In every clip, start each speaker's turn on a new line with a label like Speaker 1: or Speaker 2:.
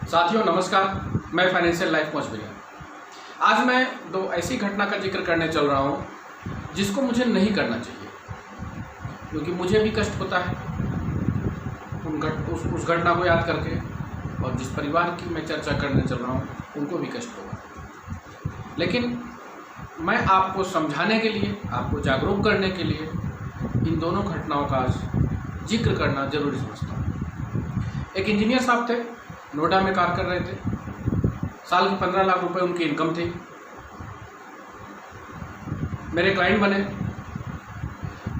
Speaker 1: साथियों नमस्कार, मैं फाइनेंशियल लाइफ कोच भैया। आज मैं दो ऐसी घटना का जिक्र करने चल रहा हूँ जिसको मुझे नहीं करना चाहिए, क्योंकि मुझे भी कष्ट होता है उस घटना को याद करके, और जिस परिवार की मैं चर्चा करने चल रहा हूँ उनको भी कष्ट होगा। लेकिन मैं आपको समझाने के लिए, आपको जागरूक करने के लिए इन दोनों घटनाओं का आज जिक्र करना जरूरी समझता हूँ। एक इंजीनियर साहब थे, नोएडा में कार्य कर रहे थे। साल की 15 लाख रुपए उनकी इनकम थी। मेरे क्लाइंट बने।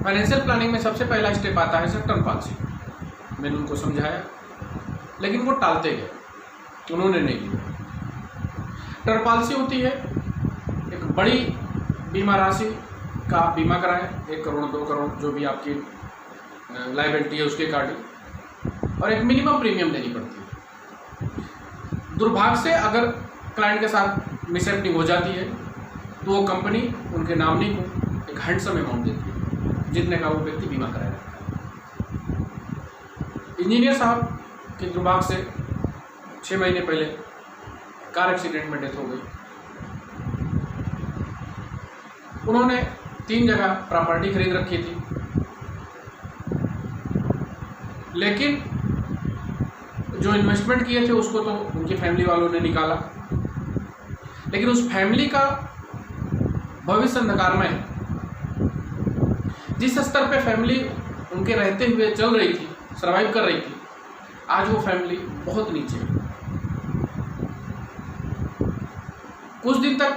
Speaker 1: फाइनेंशियल प्लानिंग में सबसे पहला स्टेप आता है टर्म पॉलिसी। मैंने उनको समझाया, लेकिन वो टालते गए, उन्होंने नहीं लिया। टर्म पॉलिसी होती है एक बड़ी बीमा राशि का आप बीमा कराएं, 1 करोड़ 2 करोड़ जो भी आपकी लायबिलिटी है उसके अकॉर्डिंग, और एक मिनिमम प्रीमियम देनी पड़ती है। दुर्भाग्य से अगर क्लाइंट के साथ मिसहैपनिंग हो जाती है तो वो कंपनी उनके नॉमिनी को एक हैंडसम अमाउंट देती है जितने का वो व्यक्ति बीमा कराया रहता है। इंजीनियर साहब के दुर्भाग्य से 6 महीने पहले कार एक्सीडेंट में डेथ हो गई। उन्होंने 3 जगह प्रॉपर्टी खरीद रखी थी, लेकिन जो इन्वेस्टमेंट किए थे उसको तो उनकी फैमिली वालों ने निकाला, लेकिन उस फैमिली का भविष्य अंधकारमय है। जिस स्तर पे फैमिली उनके रहते हुए चल रही थी, सर्वाइव कर रही थी, आज वो फैमिली बहुत नीचे है। कुछ दिन तक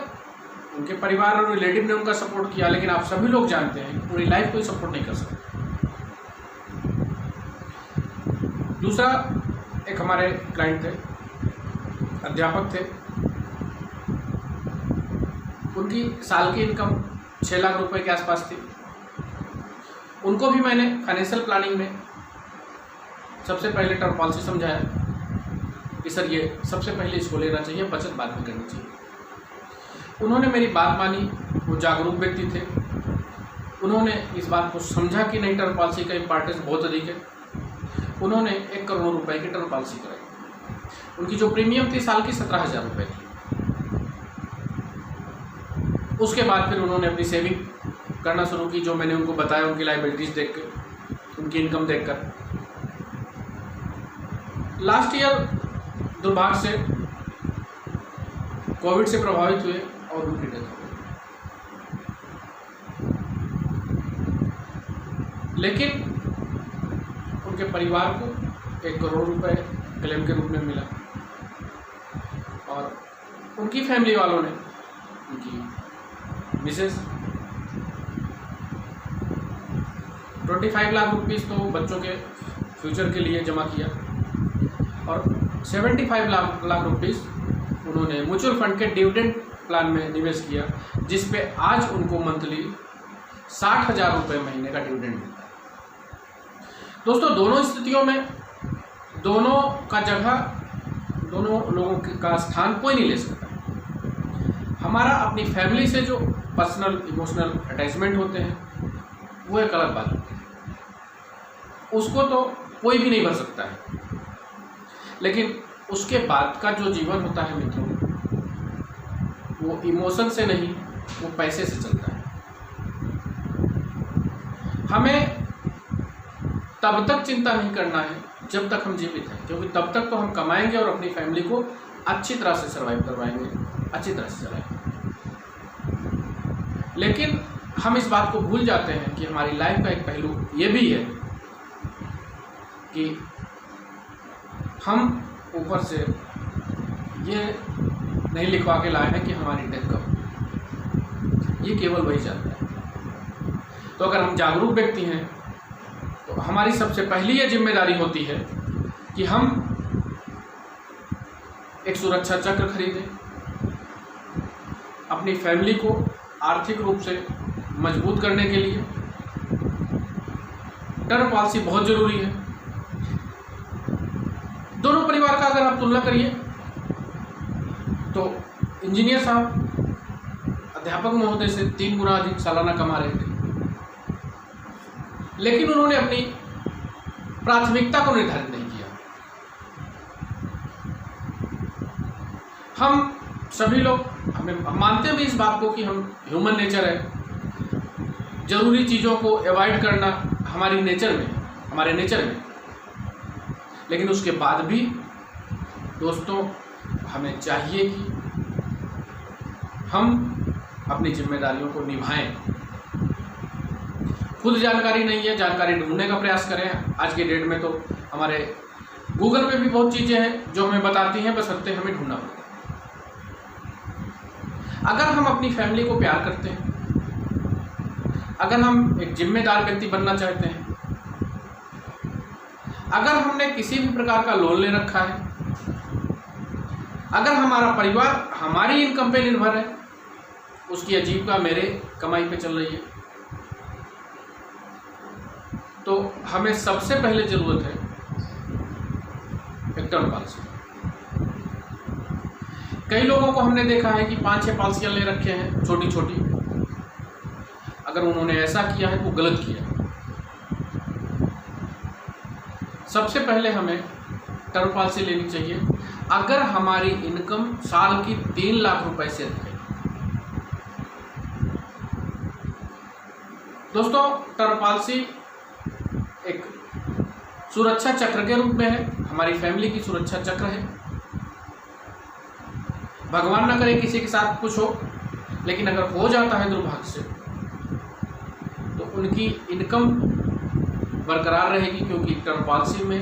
Speaker 1: उनके परिवार और रिलेटिव ने उनका सपोर्ट किया, लेकिन आप सभी लोग जानते हैं कि पूरी लाइफ कोई सपोर्ट नहीं कर सकता। दूसरा, एक हमारे क्लाइंट थे, अध्यापक थे। उनकी साल की इनकम 6 लाख रुपए के आसपास थी। उनको भी मैंने फाइनेंशियल प्लानिंग में सबसे पहले टर्म पॉलिसी समझाया कि सर ये सबसे पहले इसको लेना चाहिए, बचत बाद में करनी चाहिए। उन्होंने मेरी बात मानी, वो जागरूक व्यक्ति थे। उन्होंने इस बात को समझा कि नहीं, टर्म पॉलिसी का इम्पोर्टेंस बहुत अधिक है। उन्होंने 1 करोड़ रुपए की टर्म पॉलिसी कराई। उनकी जो प्रीमियम थी साल की 17,000 रुपये थी। उसके बाद फिर उन्होंने अपनी सेविंग करना शुरू की, जो मैंने उनको बताया, उनकी लायबिलिटीज देख कर, उनकी इनकम देखकर। लास्ट ईयर दुर्भाग्य से कोविड से प्रभावित हुए और उनकी डेथ हो गई। लेकिन उनके परिवार को 1 करोड़ रुपए क्लेम के रूप में मिला, और उनकी फैमिली वालों ने, उनकी मिसेस 25 लाख रुपीस तो बच्चों के फ्यूचर के लिए जमा किया, और 75 लाख रुपीस उन्होंने म्यूचुअल फंड के डिविडेंड प्लान में निवेश किया, जिस पे आज उनको मंथली 60,000 रुपये महीने का डिविडेंड मिलता है। दोस्तों, दोनों स्थितियों में दोनों का जगह, दोनों लोगों का स्थान कोई नहीं ले सकता। हमारा अपनी फैमिली से जो पर्सनल इमोशनल अटैचमेंट होते हैं वो एक अलग बात होती है, उसको तो कोई भी नहीं भर सकता है। लेकिन उसके बाद का जो जीवन होता है मित्रों, वो इमोशन से नहीं, वो पैसे से चलता है। हमें तब तक चिंता नहीं करना है जब तक हम जीवित हैं, क्योंकि तब तक तो हम कमाएंगे और अपनी फैमिली को अच्छी तरह से सर्वाइव करवाएंगे, अच्छी तरह से चलाएंगे। लेकिन हम इस बात को भूल जाते हैं कि हमारी लाइफ का एक पहलू ये भी है कि हम ऊपर से ये नहीं लिखवा के लाए हैं कि हमारी डेथ कब, ये केवल वही जानता है। तो अगर हम जागरूक व्यक्ति हैं तो हमारी सबसे पहली ये जिम्मेदारी होती है कि हम एक सुरक्षा चक्र खरीदें, अपनी फैमिली को आर्थिक रूप से मजबूत करने के लिए। टर्म पॉलिसी बहुत जरूरी है। दोनों परिवार का अगर आप तुलना करिए तो इंजीनियर साहब अध्यापक महोदय से 3 गुना अधिक सालाना कमा रहे थे, लेकिन उन्होंने अपनी प्राथमिकता को निर्धारित नहीं किया। हम सभी लोग हम मानते भी इस बात को कि हम ह्यूमन नेचर है, ज़रूरी चीज़ों को अवॉइड करना हमारे नेचर में, लेकिन उसके बाद भी दोस्तों हमें चाहिए कि हम अपनी जिम्मेदारियों को निभाएं। खुद जानकारी नहीं है, जानकारी ढूंढने का प्रयास करें। आज के डेट में तो हमारे गूगल पे भी बहुत चीज़ें हैं जो हमें बताती हैं, बशर्ते हमें ढूंढना पड़ता है। अगर हम अपनी फैमिली को प्यार करते हैं, अगर हम एक जिम्मेदार व्यक्ति बनना चाहते हैं, अगर हमने किसी भी प्रकार का लोन ले रखा है, अगर हमारा परिवार हमारी इनकम पे निर्भर है, उसकी आजीविका मेरे कमाई पे चल रही है, तो हमें सबसे पहले ज़रूरत है एक टर्म पॉलिसी। कई लोगों को हमने देखा है कि 5-6 पॉलिसियाँ ले रखे हैं छोटी छोटी। अगर उन्होंने ऐसा किया है वो गलत किया। सबसे पहले हमें टर्म पॉलिसी लेनी चाहिए अगर हमारी इनकम साल की 3 लाख रुपए से अधिक है। दोस्तों, टर्म पॉलिसी एक सुरक्षा चक्र के रूप में है, हमारी फैमिली की सुरक्षा चक्र है। भगवान ना करे किसी के साथ कुछ हो, लेकिन अगर हो जाता है दुर्भाग्य से, तो उनकी इनकम बरकरार रहेगी, क्योंकि टर्म पॉलिसी में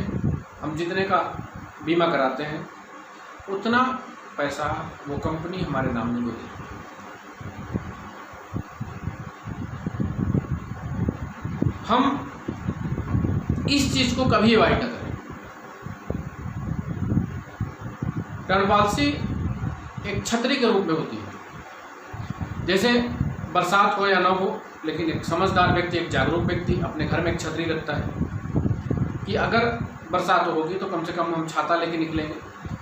Speaker 1: हम जितने का बीमा कराते हैं उतना पैसा वो कंपनी हमारे नाम नहीं देती। हम इस चीज़ को कभी अवॉइड न करें। टर्म पॉलिसी एक छतरी के रूप में होती है। जैसे बरसात हो या ना हो, लेकिन एक समझदार व्यक्ति, एक जागरूक व्यक्ति अपने घर में एक छतरी रखता है कि अगर बरसात होगी तो कम से कम हम छाता लेके निकलेंगे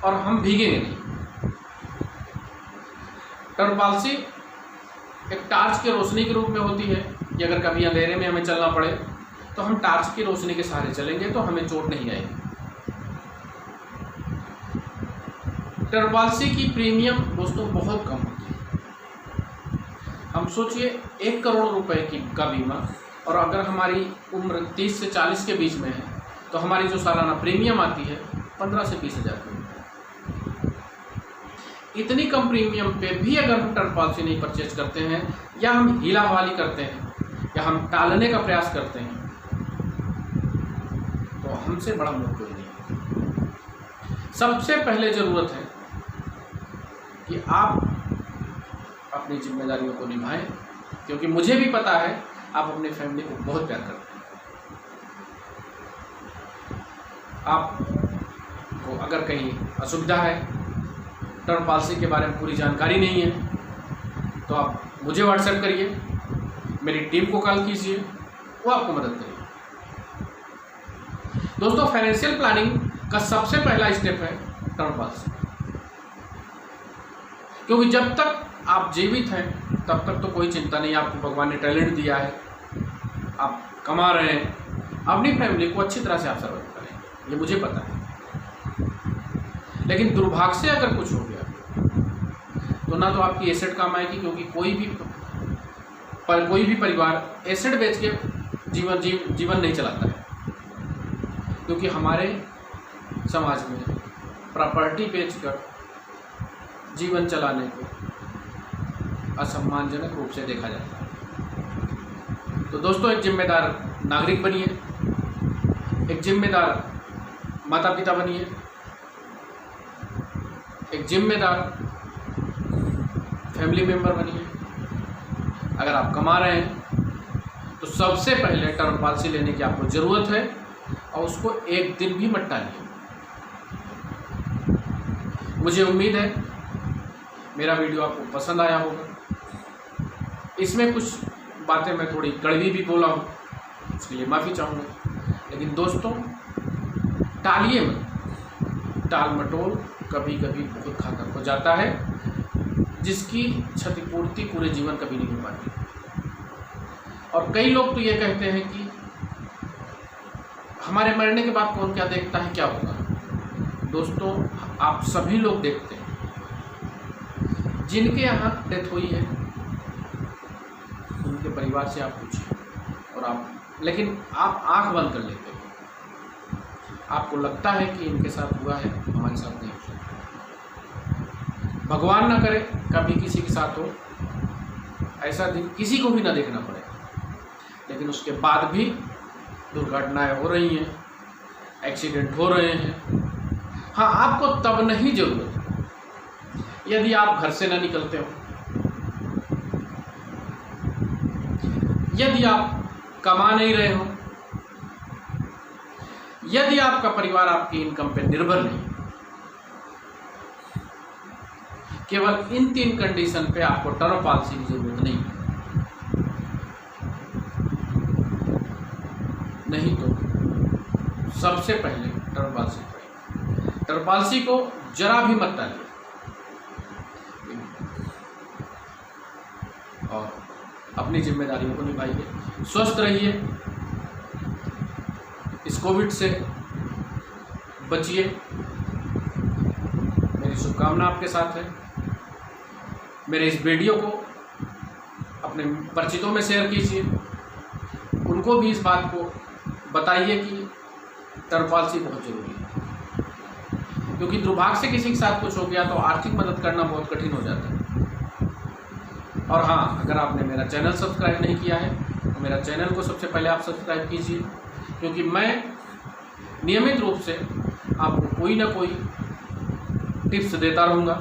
Speaker 1: और हम भीगेंगे नहीं। टर्म पॉलिसी एक टार्च की रोशनी के रूप में होती है कि अगर कभी अंधेरे में हमें चलना पड़े तो हम टार्च की रोशनी के सहारे चलेंगे तो हमें चोट नहीं आएगी। टर्म पॉलिसी की प्रीमियम दोस्तों बहुत कम होती है। हम सोचिए 1 करोड़ रुपए का बीमा, और अगर हमारी उम्र 30 से 40 के बीच में है तो हमारी जो सालाना प्रीमियम आती है 15 से 20 हज़ार रुपये। इतनी कम प्रीमियम पे भी अगर हम टर्म पॉलिसी नहीं परचेज करते हैं, या हम हीला हवाली करते हैं, या हम टालने का प्रयास करते हैं, तो हमसे बड़ा मूर्ख कोई नहीं है। सबसे पहले ज़रूरत है कि आप अपनी जिम्मेदारियों को निभाएं, क्योंकि मुझे भी पता है आप अपनी फैमिली को बहुत प्यार करते हैं। आपको अगर कहीं असुविधा है, टर्म पॉलिसी के बारे में पूरी जानकारी नहीं है, तो आप मुझे व्हाट्सएप करिए, मेरी टीम को कॉल कीजिए, वो आपको मदद करेगी। दोस्तों, फाइनेंशियल प्लानिंग का सबसे पहला स्टेप है टर्म पॉलिसी, क्योंकि जब तक आप जीवित हैं तब तक तो कोई चिंता नहीं। आपको भगवान ने टैलेंट दिया है, आप कमा रहे हैं, अपनी फैमिली को अच्छी तरह से आप सर्वाइव करें, ये मुझे पता है। लेकिन दुर्भाग्य से अगर कुछ हो गया तो ना तो आपकी एसेट काम आएगी, क्योंकि कोई भी परिवार एसेट बेच के जीवन नहीं चलाता है, क्योंकि हमारे समाज में प्रॉपर्टी बेचकर जीवन चलाने को असम्मानजनक रूप से देखा जाता है। तो दोस्तों, एक जिम्मेदार नागरिक बनिए, एक जिम्मेदार माता पिता बनिए, एक जिम्मेदार फैमिली मेंबर बनिए। अगर आप कमा रहे हैं तो सबसे पहले टर्म पॉलिसी लेने की आपको ज़रूरत है, और उसको एक दिन भी मत टालिए। मुझे उम्मीद है मेरा वीडियो आपको पसंद आया होगा। इसमें कुछ बातें मैं थोड़ी कड़वी भी बोला हूँ, उसके लिए माफ़ी चाहूँगा। लेकिन दोस्तों, टालिए मत। टाल मटोल कभी कभी बहुत घातक हो जाता है, जिसकी क्षतिपूर्ति पूरे जीवन कभी नहीं हो पाती। और कई लोग तो ये कहते हैं कि हमारे मरने के बाद कौन क्या देखता है, क्या होगा। दोस्तों, आप सभी लोग देखते हैं, जिनके यहाँ डेथ हुई है उनके परिवार से आप पूछिए, और आप, लेकिन आप आंख बंद कर लेते हो, आपको लगता है कि इनके साथ हुआ है, हमारे साथ नहीं हो सकता। भगवान ना करे कभी किसी के साथ हो, ऐसा दिन किसी को भी ना देखना पड़े, लेकिन उसके बाद भी दुर्घटनाएं हो रही हैं, एक्सीडेंट हो रहे हैं। हाँ, आपको तब नहीं जरूरत है यदि आप घर से ना निकलते हो, यदि आप कमा नहीं रहे हो, यदि आपका परिवार आपकी इनकम पे निर्भर नहीं, केवल इन 3 कंडीशन पे आपको टर्म पॉलिसी की जरूरत नहीं तो सबसे पहले टर्म पॉलिसी करें। टर्म पॉलिसी को जरा भी मत टालिए और अपनी जिम्मेदारियों को निभाइए। स्वस्थ रहिए, इस कोविड से बचिए। मेरी शुभकामना आपके साथ है। मेरे इस वीडियो को अपने परिचितों में शेयर कीजिए, उनको भी इस बात को बताइए कि टर्म पॉलिसी बहुत जरूरी है, क्योंकि दुर्भाग्य से किसी के साथ कुछ हो गया तो आर्थिक मदद करना बहुत कठिन हो जाता है। और हाँ, अगर आपने मेरा चैनल सब्सक्राइब नहीं किया है तो मेरा चैनल को सबसे पहले आप सब्सक्राइब कीजिए, क्योंकि मैं नियमित रूप से आपको कोई ना कोई टिप्स देता रहूँगा,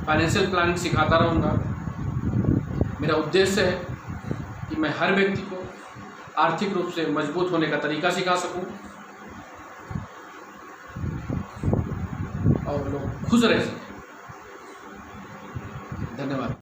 Speaker 1: फाइनेंशियल प्लानिंग सिखाता रहूँगा। मेरा उद्देश्य है कि मैं हर व्यक्ति को आर्थिक रूप से मजबूत होने का तरीका सिखा सकूं और लोग खुश रह सकें। धन्यवाद।